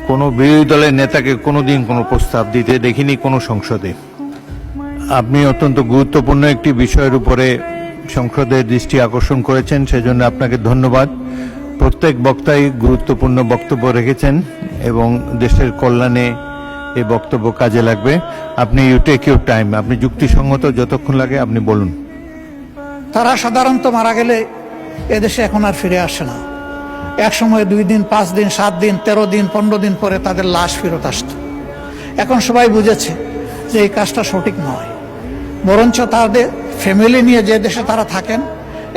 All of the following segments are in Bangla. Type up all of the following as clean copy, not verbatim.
কোনো বিরোধী দলের নেতাকে কোনোদিন কোনো প্রস্তাব দিতে দেখিনি কোনো সংসদে। আপনি অত্যন্ত গুরুত্বপূর্ণ একটি বিষয়ের উপরে সংসদের দৃষ্টি আকর্ষণ করেছেন, সেজন্য আপনাকে ধন্যবাদ। প্রত্যেক বক্তাই গুরুত্বপূর্ণ বক্তব্য রেখেছেন এবং দেশের কল্যাণে এই বক্তব্য কাজে লাগবে। আপনি ইউ টেক ইউর টাইম, আপনি যুক্তিসঙ্গত যতক্ষণ লাগে আপনি বলুন। তারা সাধারণত মারা গেলে এদেশে এখন আর ফিরে আসে না। এক সময় 2 দিন, 5 দিন, 7 দিন, 13 দিন, 15 দিন পরে তাদের লাশ ফেরত আসত। এখন সবাই বুঝেছে যে এই কাজটা সঠিক নয়, বরঞ্চ তাদের ফ্যামিলি নিয়ে যে দেশে তারা থাকেন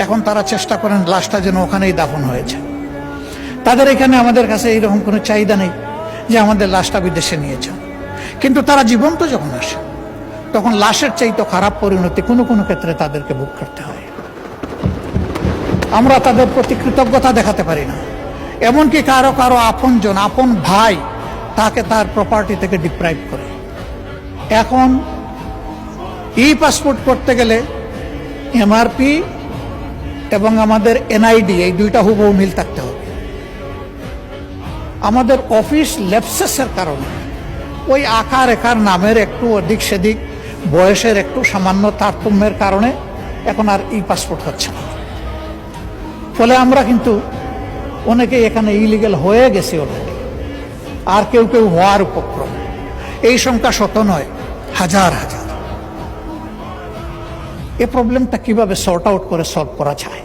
এখন তারা চেষ্টা করেন লাশটা যেন ওখানেই দাফন হয়েছে। তাদের এখানে আমাদের কাছে এইরকম কোনো চাহিদা নেই যে আমাদের লাশটা বিদেশে নিয়ে যান, কিন্তু তারা জীবন্ত যখন আসে তখন লাশের চাইতে খারাপ পরিণতি কোনো কোনো ক্ষেত্রে তাদেরকে ভোগ করতে হয়। আমরা তাদের প্রতি কৃতজ্ঞতা দেখাতে পারি না, এমনকি কারো কারো আপনজন, আপন ভাই তাকে তার প্রপার্টি থেকে ডিপ্রাইভ করে। এখন ই পাসপোর্ট করতে গেলে এমআরপি এবং আমাদের এনআইডি এই দুইটা হুবহু মিল থাকতে হবে। আমাদের অফিস ল্যাপসেসের কারণে ওই আকার একার নামের একটু অধিক সেদিক, বয়সের একটু সামান্য তারতম্যের কারণে এখন আর ই পাসপোর্ট হচ্ছে না। ফলে আমরা কিন্তু অনেকেই এখানে ইলিগেল হয়ে গেছি অলরেডি, আর কেউ কেউ হওয়ার উপক্রম। এই সংখ্যা শত নয়, হাজার হাজার। এই প্রবলেমটা কিভাবে সর্ট আউট করে সলভ করা যায়?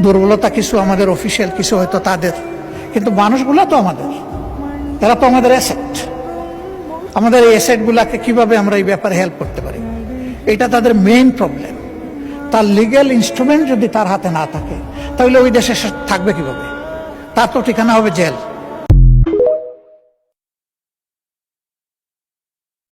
দুর্বলতা কিছু আমাদের অফিসিয়াল, কিছু হয়তো তাদের, কিন্তু মানুষগুলো তো আমাদের, এরা তো আমাদের অ্যাসেট। আমাদের এই অ্যাসেটগুলাকে কিভাবে আমরা এই ব্যাপারে হেল্প করতে পারি, এটা তাদের মেইন প্রবলেম। তার লিগ্যাল ইনস্ট্রুমেন্ট যদি তার হাতে না থাকে তাহলে ওই দেশে থাকবে কিভাবে? তার তো ঠিকানা হবে জেল।